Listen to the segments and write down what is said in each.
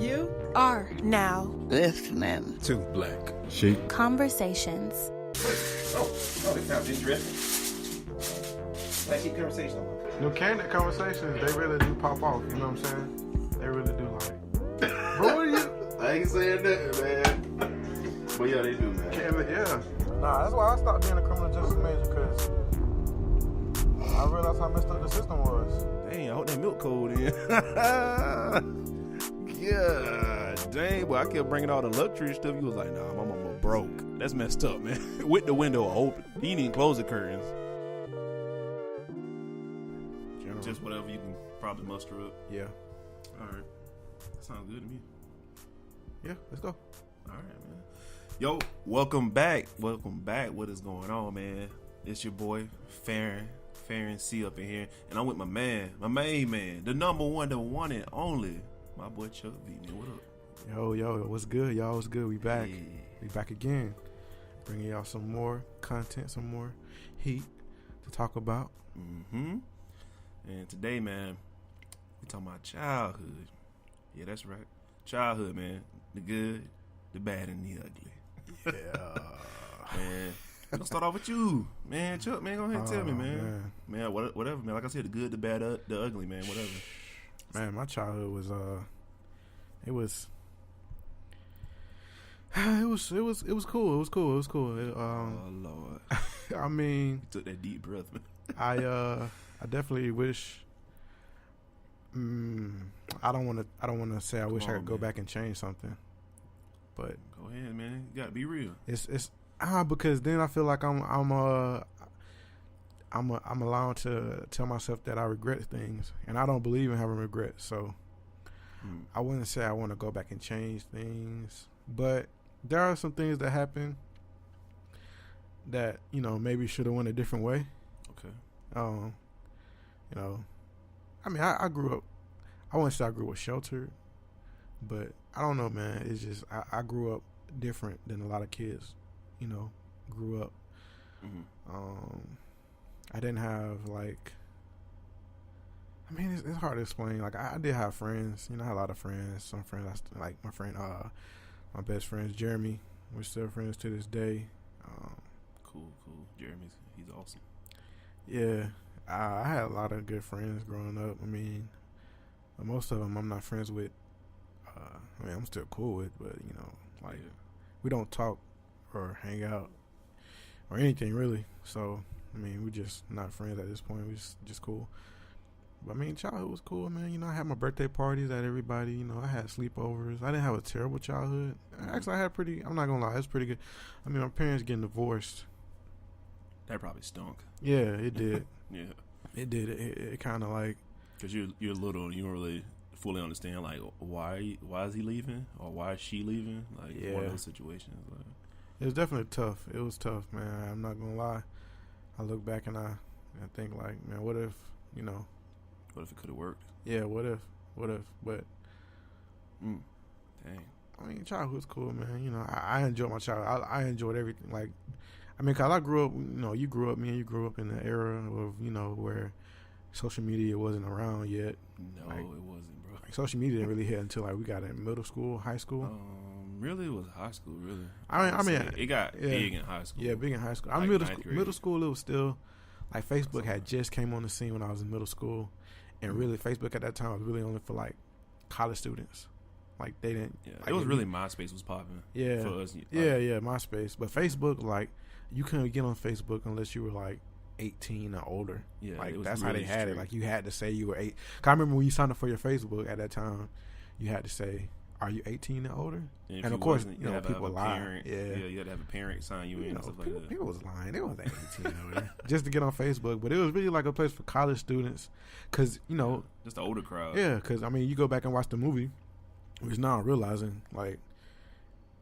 You are now listening to Black Sheep Conversations. Oh, this sounds interesting. Black Sheep Conversations. No, candid conversations, they really do pop off, you know what I'm saying? They really do, like, bro, what are you? I ain't saying nothing, man. But yeah, they do, man. Candid, yeah. Nah, that's why I stopped being a criminal justice major, because I realized how messed up the system was. Dang, I hope that milk cold in. Yeah, dang, boy, I kept bringing all the luxury stuff. You was like, nah, my mama broke. That's messed up, man. With the window open. He didn't even close the curtains. Just whatever you can probably muster up. Yeah. All right. That sounds good to me. Yeah, let's go. All right, man. Yo, welcome back. Welcome back. What is going on, man? It's your boy, Farron C up in here. And I'm with my main man, the number one, the one and only, my boy Chuck V. Man, what up? Yo, what's good, y'all? What's good? We back. Yeah. We back again. Bringing y'all some more content, some more heat to talk about. Mm-hmm. And today, man, we talking about childhood. Yeah, that's right. Childhood, man. The good, the bad, and the ugly. Yeah. Man, we're gonna start off with you. Man, Chuck, man, go ahead and tell me, man. Man, whatever, man. Like I said, the good, the bad, the ugly, man, whatever. Man, my childhood was it was cool. It was cool. Oh Lord. I mean, You took that deep breath, man. I definitely wish. I don't want to say I wish I could go back and change something, but Go ahead, man. You gotta be real. it's because then I feel like I'm allowed to tell myself that I regret things, and I don't believe in having regrets. So I wouldn't say I want to go back and change things, but there are some things that happen that, you know, maybe should have went a different way. Okay. You know, I mean, I grew up. I wouldn't say I grew up sheltered, but I don't know, man. It's just I grew up different than a lot of kids. You know, grew up. I didn't have like. I mean, it's hard to explain. Like I did have friends. You know, I had a lot of friends. Some friends, like my friend, my best friend Jeremy. We're still friends to this day. Cool. Jeremy's, he's awesome. Yeah, I had a lot of good friends growing up. I mean, most of them I'm not friends with. I mean, I'm still cool with, but you know, like we don't talk or hang out or anything really. So I mean, we just not friends at this point. We just cool. But I mean, childhood was cool, man. You know, I had my birthday parties at everybody. You know, I had sleepovers. I didn't have a terrible childhood. Actually, I had I'm not gonna lie, it was pretty good. I mean, my parents getting divorced. That probably stunk. Yeah, it did. Yeah. It did. It kind of like. Because you're little and you don't really fully understand, like, why is he leaving? Or why is she leaving? Like, one of those situations. Like. It was definitely tough. It was tough, man. I'm not gonna lie. I look back and I think, like, man, what if, you know. What if it could have worked? Yeah, what if? But. Dang. I mean, childhood was cool, man. You know, I enjoyed my childhood. I enjoyed everything. Like, I mean, 'cause I grew up, you know, you grew up in the era of, you know, where social media wasn't around yet. No, like, it wasn't, bro. Like, social media didn't really hit until, like, we got in middle school, high school. Really, it was high school, really. I mean, it got big in high school. Yeah, big in high school. Like middle school, it was still, like, Facebook had just came on the scene when I was in middle school. And really, Facebook at that time was really only for, like, college students. Like, they didn't. Yeah, like, it was really MySpace was popping. Yeah. For us. Like, yeah, MySpace. But Facebook, like, you couldn't get on Facebook unless you were, like, 18 or older. Yeah, like, was that's really how they had strict. it. Like, you had to say you were 8. 'Cause I remember when you signed up for your Facebook at that time, you had to say, are you 18 or older? And of course, you know, people lie. Yeah, you had to have a parent sign you in and stuff like that. People was lying. They wasn't 18 or older. Just to get on Facebook. But it was really like a place for college students. Because, you know. Just the older crowd. Yeah, because, I mean, you go back and watch the movie, which now I'm realizing, like,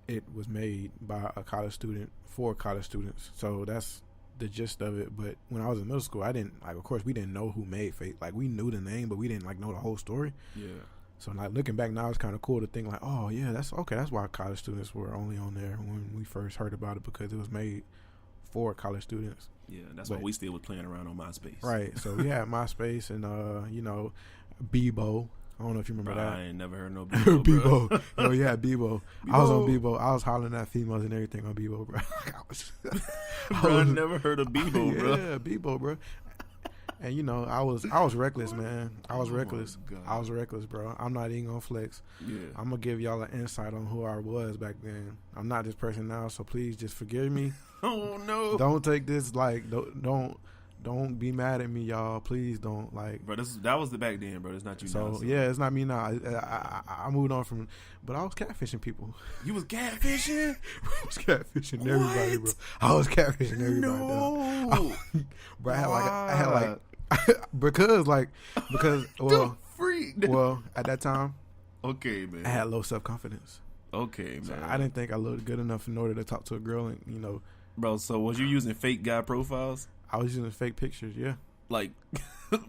it was made by a college student for college students. So that's the gist of it. But when I was in middle school, I didn't, like, of course, we didn't know who made Facebook. Like, we knew the name, but we didn't, like, know the whole story. Yeah. So, like, looking back now, it's kind of cool to think, like, oh, yeah, that's okay. That's why college students were only on there when we first heard about it, because it was made for college students. Yeah, that's why we still was playing around on MySpace. Right. So, we had MySpace and, you know, Bebo. I don't know if you remember Bro, that. I ain't never heard no Bebo. Bebo. Bebo. Oh yeah, Bebo. I was on Bebo. I was hollering at females and everything on Bebo, bro. I never heard of Bebo, bro. Yeah, Bebo, bro. And you know, I was reckless, man. I was reckless. I was reckless, bro. I'm not even gonna flex. Yeah. I'm gonna give y'all an insight on who I was back then. I'm not this person now, so please just forgive me. Oh no. Don't take this like don't be mad at me, y'all. Please don't like. Bro, that was the back then, bro. It's not you now. So yeah, it's not me now. I moved on from, but I was catfishing people. You was catfishing? I was catfishing everybody, bro. I was catfishing everybody. No. Bro, I had like because well, freak. well at that time Okay, man. I had low self confidence. Okay, man. So I didn't think I looked good enough in order to talk to a girl, and you know, Bro, so was you using fake guy profiles? I was using fake pictures. Yeah, Like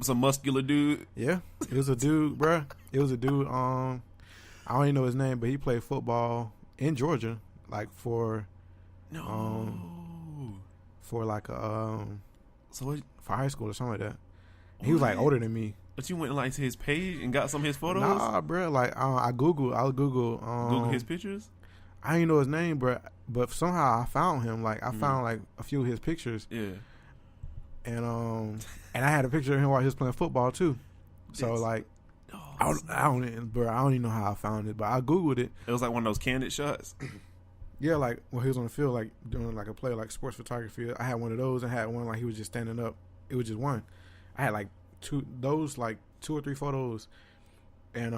some muscular dude? yeah. It was a dude, bro. It was a dude. I don't even know his name, but he played football in Georgia, like for like So what? for high school or something like that. He was like older than me. But you went like to his page and got some of his photos? Nah, bro. Like I'll Google his pictures? I didn't know his name, but somehow I found him. Like I found like a few of his pictures, Yeah. and I had a picture of him while he was playing football too. So That's- like I don't even know how I found it, but I Googled it. It was like one of those candid shots. Yeah, like when he was on the field, like doing like a play, like sports photography. I had one of those. I had one like he was just standing up. It was just one. I had like two or three photos, and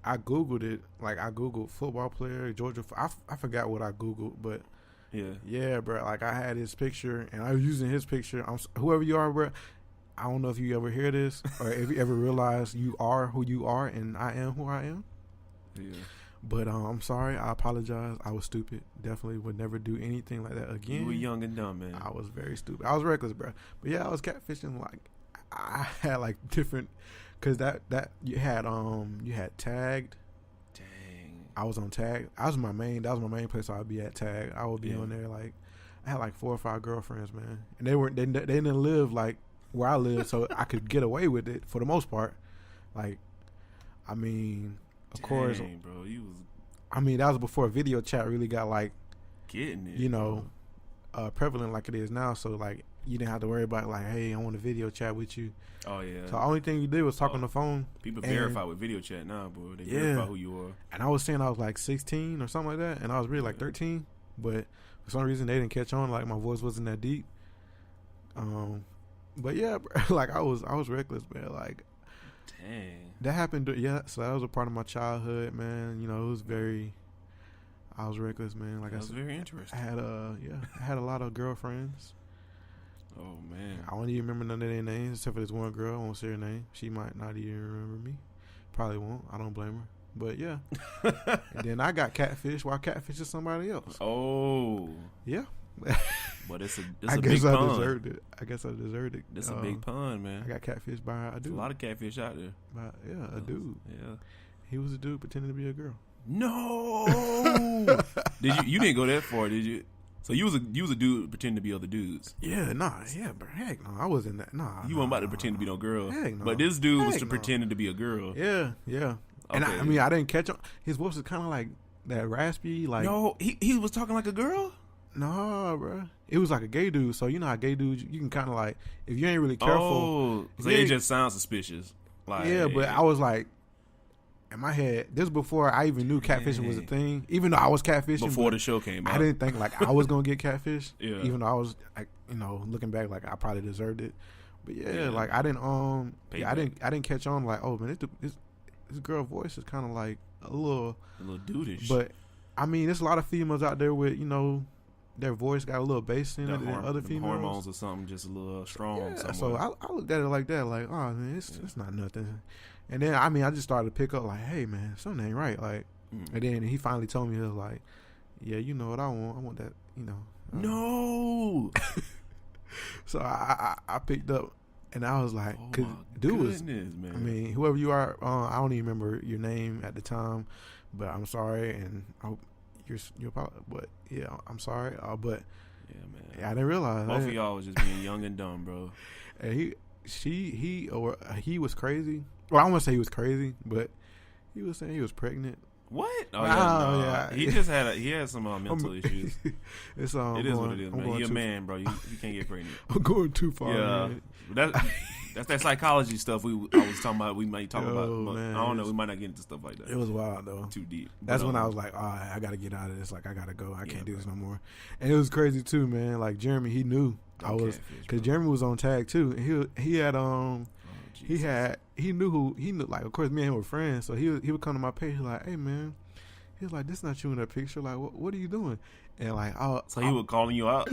I Googled it. Like I Googled football player Georgia. I forgot what I Googled, but yeah, bro. Like I had his picture, and I was using his picture. Whoever you are, bro. I don't know if you ever hear this or if you ever realize you are who you are and I am who I am. Yeah. But I'm sorry. I apologize. I was stupid. Definitely would never do anything like that again. You were young and dumb, man. I was very stupid. I was reckless, bro. But yeah, I was catfishing. Like I had like different, cause that you had Tagged. Dang. I was on Tag. That was my main place I'd be at. Tag. I would be on there. Like I had like 4 or 5 girlfriends, man, and they didn't live like where I live, so I could get away with it for the most part. Like, I mean, of course, bro, you was. I mean, that was before video chat really got like Getting it, you know, prevalent like it is now. So like, you didn't have to worry about like, hey, I want to video chat with you. Oh yeah. So the only thing you did was talk on the phone. People verify with video chat now, bro. They Yeah. verify who you are. And I was saying I was like 16 or something like that, and I was really like 13. But for some reason they didn't catch on. Like my voice wasn't that deep. But yeah, bro, like I was reckless, man. Like, Dang. that happened. Yeah, so that was a part of my childhood, man. You know, it was very. I was reckless, man. Like That I was said, very interesting. I had a lot of girlfriends. Oh man. I don't even remember none of their names except for this one girl. I won't say her name. She might not even remember me. Probably won't. I don't blame her. But yeah. And then I got catfish while catfishing somebody else. Oh. Yeah. But it's a I big guess I pond. deserved it. I guess I deserved it. It's a big pond, man. I got catfished by a There's dude. a lot of catfish out there. A dude. Yeah. He was a dude pretending to be a girl. No. You didn't go that far, did you? So you was a dude pretending to be other dudes. Yeah, but heck no, I wasn't that. Nah, You weren't about to pretend to be no girl. Heck no. But this dude was Heck no. pretending to be a girl. Yeah. And Okay. I mean, I didn't catch on. His voice was kind of like that raspy, like No, he was talking like a girl. nah, bro. It was like a gay dude. So you know how gay dudes, you can kind of like if you ain't really careful. Oh, so Yeah. it just sounds suspicious. Like Yeah, but I was like, in my head, this was before I even knew catfishing was a thing. Even though I was catfishing before but the show came out. I didn't think like I was gonna get catfished. Yeah. Even though I was like, you know, looking back, like I probably deserved it. But yeah, Yeah. like I didn't I Payback. didn't catch on like, oh man, this girl voice is kind of like a little. dudish. But I mean, there's a lot of females out there with, you know, their voice got a little bass in it than other the females. hormones or something just a little strong. Yeah, so somewhere. I looked at it like that, like, oh man, it's not nothing. And then I mean, I just started to pick up like, hey man, something ain't right. Like, and then he finally told me, he was like, yeah, you know what I want? I want that, you know. No. So I picked up, and I was like, Oh cause my dude was, goodness, man. I mean, whoever you are, I don't even remember your name at the time, but I'm sorry, and I hope you're but yeah, I'm sorry, but yeah, man. yeah, I didn't realize. Both of y'all was just being young and dumb, bro. And he was crazy. Well, I won't say he was crazy, but he was saying he was pregnant. What? Oh, Oh, yeah. yeah. He just had some mental issues. It's It is what it is, man. You're a man, bro. You can't get pregnant. I'm going too far. Yeah, Man. that's that psychology stuff I was talking about. We might talk about, but man, I don't know. We might not get into stuff like that. It was wild though. Too deep. That's But, when I was like, all right, I got to get out of this. Like, I got to go. I can't do this bro. no more. And it was crazy too, man. Like Jeremy, he knew I was, catfish, because bro. Jeremy was on tag too. And he had Jesus. he knew like, of course me and him were friends, so he would come to my page, he was like, hey man, he was like, this not you in that picture, like what are you doing? And like, So he was calling you out.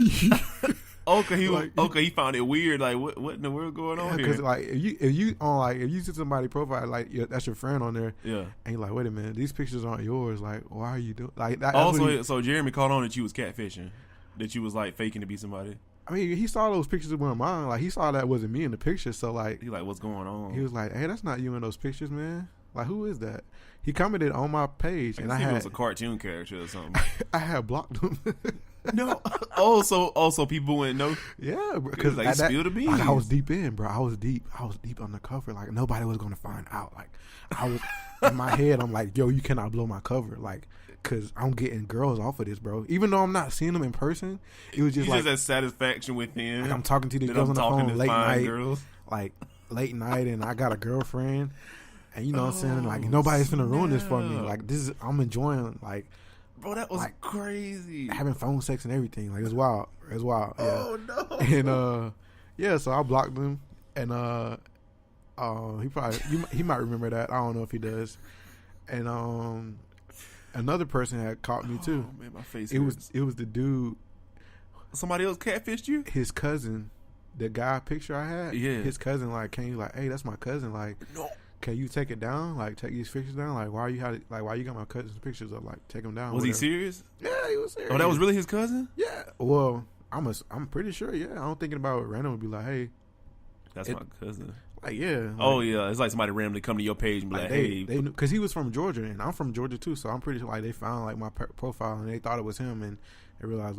Okay, he found it weird. Like, what in the world going on here? because like if you see somebody profile, like, that's your friend on there, Yeah. and you're like, wait a minute, these pictures aren't yours, like, why are you doing like that? So Jeremy caught on that you was catfishing, that you was like faking to be somebody. I mean, he saw those pictures that weren't mine. Like, he saw that wasn't me in the picture. So, like, He like, what's going on? he was like, hey, that's not you in those pictures, man. Like, who is that? He commented on my page, and it was a cartoon character or something. I had blocked him. No. So people wouldn't know. Yeah, because Like, spill the beans. like, I was deep in, bro. I was deep undercover. Like, nobody was going to find out. Like, I was, in my head, I'm like, yo, you cannot blow my cover. Like, because I'm getting girls off of this, bro. Even though I'm not seeing them in person, it was just You like, just had satisfaction within. like I'm talking to these that girls I'm on the talking phone to late fine night. girls. Like, late night, and I got a girlfriend. And you know what I'm saying? Like, nobody's finna ruin this for me. snap. Like, I'm enjoying, like, Bro, that was like, crazy. having phone sex and everything. Like, it's wild. It's wild. Yeah. Oh no. And yeah, so I blocked him, and he probably he might remember that. I don't know if he does. And another person had caught me too. Oh, man, my face. It hurts. was the dude, Somebody else catfished you. his cousin, the guy picture I had. Yeah. His cousin came like, hey, that's my cousin. Like, No. can you take it down? Like, take these pictures down. Like, why you got my cousin's pictures up? Like, take them down. Was he whatever. serious? Yeah, he was serious. Oh, that was really his cousin. Yeah. Well, I'm pretty sure. Yeah, I'm thinking about it. Random would be like, hey, That's my cousin. like, yeah. Like, Oh yeah, it's like somebody randomly come to your page and be like, they "Hey, knew because he was from Georgia and I'm from Georgia too. So I'm pretty sure like they found like my profile and they thought it was him and they realized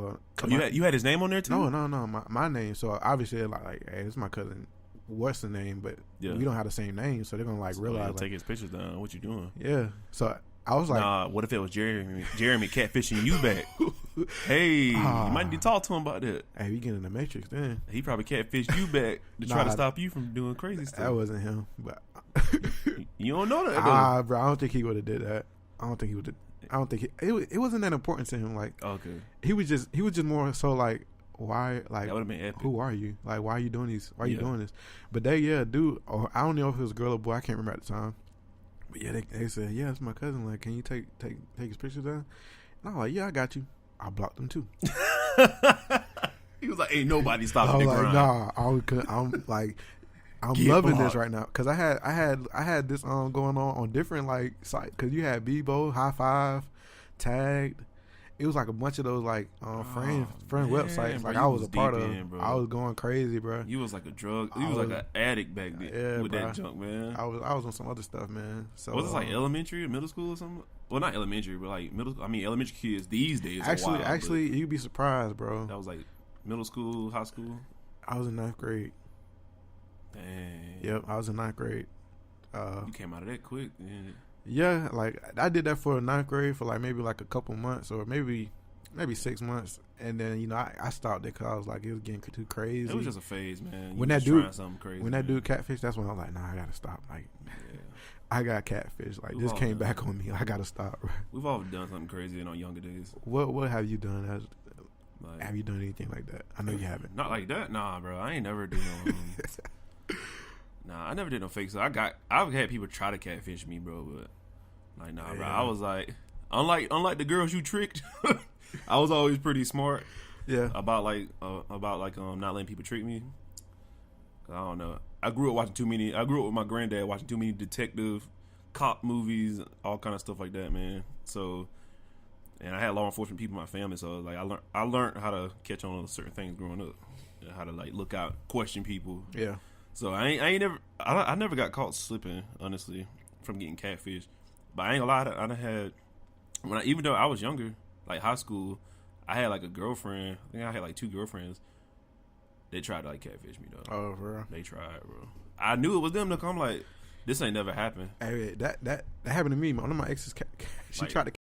you had his name on there too." no my name. So obviously like, hey, this is my cousin. What's the name? But Yeah. we don't have the same name, so they're gonna like So, realize. yeah, Like, take his pictures down. What you doing? yeah. So I was like, Nah. What if it was Jeremy catfishing you back? Hey, you might need to talk to him about that. hey, we get in the Matrix then. He probably catfished you back to try to Nah. stop you from doing crazy That stuff. wasn't him, but You don't know that. bro, I don't think he would have did that. I don't think he would. I don't think it wasn't that important to him. Like, Okay, he was just more so like, why, like, that would have been epic. who are you? Like, why are you doing these? Why are you Yeah. doing this? But dude, or I don't know if it was a girl or boy. I can't remember at the time. But yeah, they said, yeah, it's my cousin. Like, can you take his pictures down? And I'm like, yeah, I got you. I blocked them too. He was like, "Ain't nobody I stopping was the like, grind." nah, I'm like, I'm Get loving blocked. this right now because I had this going on different like sites because you had Bebo, High Five, Tagged. It was like a bunch of those like friend man, websites. bro, Like you I was was a part deep of. in, bro. I was going crazy, bro. You was like a drug. You I was like was- an addict back then Yeah, with bro. that junk, man. I was on some other stuff, man. So Was this like elementary or middle school or something? Well, not elementary, but like middle. I mean, elementary kids these days. are wild, actually, you'd be surprised, but bro. that was like middle school, high school. I was in 9th grade. Dang. Yep, I was in 9th grade. You came out of that quick. Man. Yeah, like I did that for 9th grade for like maybe like a couple months or maybe 6 months, and then I stopped it because I was like it was getting too crazy. It was just a phase, man. You When was that dude- trying something crazy, when that man. dude catfish, that's when I was like, nah, I gotta stop. Like, Yeah. I got catfish. Like, We've this all came done back that. on me. I gotta stop. We've all done something crazy in our younger days. What have you done? Like, Have you done anything like that? I know you haven't. Not like that, nah, bro. I ain't never do no. Nah, I never did no fake. So I've had people try to catfish me, bro, but like, nah, bro. Yeah. I was like, unlike the girls you tricked, I was always pretty smart Yeah. about not letting people trick me. I don't know. I grew up with my granddad watching too many detective, cop movies, all kind of stuff like that, man. So, and I had law enforcement people in my family, so like I learned how to catch on to certain things growing up, how to like look out, question people. Yeah. So I never got caught slipping, honestly, from getting catfish. But I ain't gonna lie, I done had even though I was younger, like high school, I had like a girlfriend. I think I had like 2 girlfriends. They tried to like catfish me though. Oh, bro. They tried, bro. I knew it was them. Look, I'm like, This ain't never happened. Hey, that happened to me. One of my exes, she Like- tried to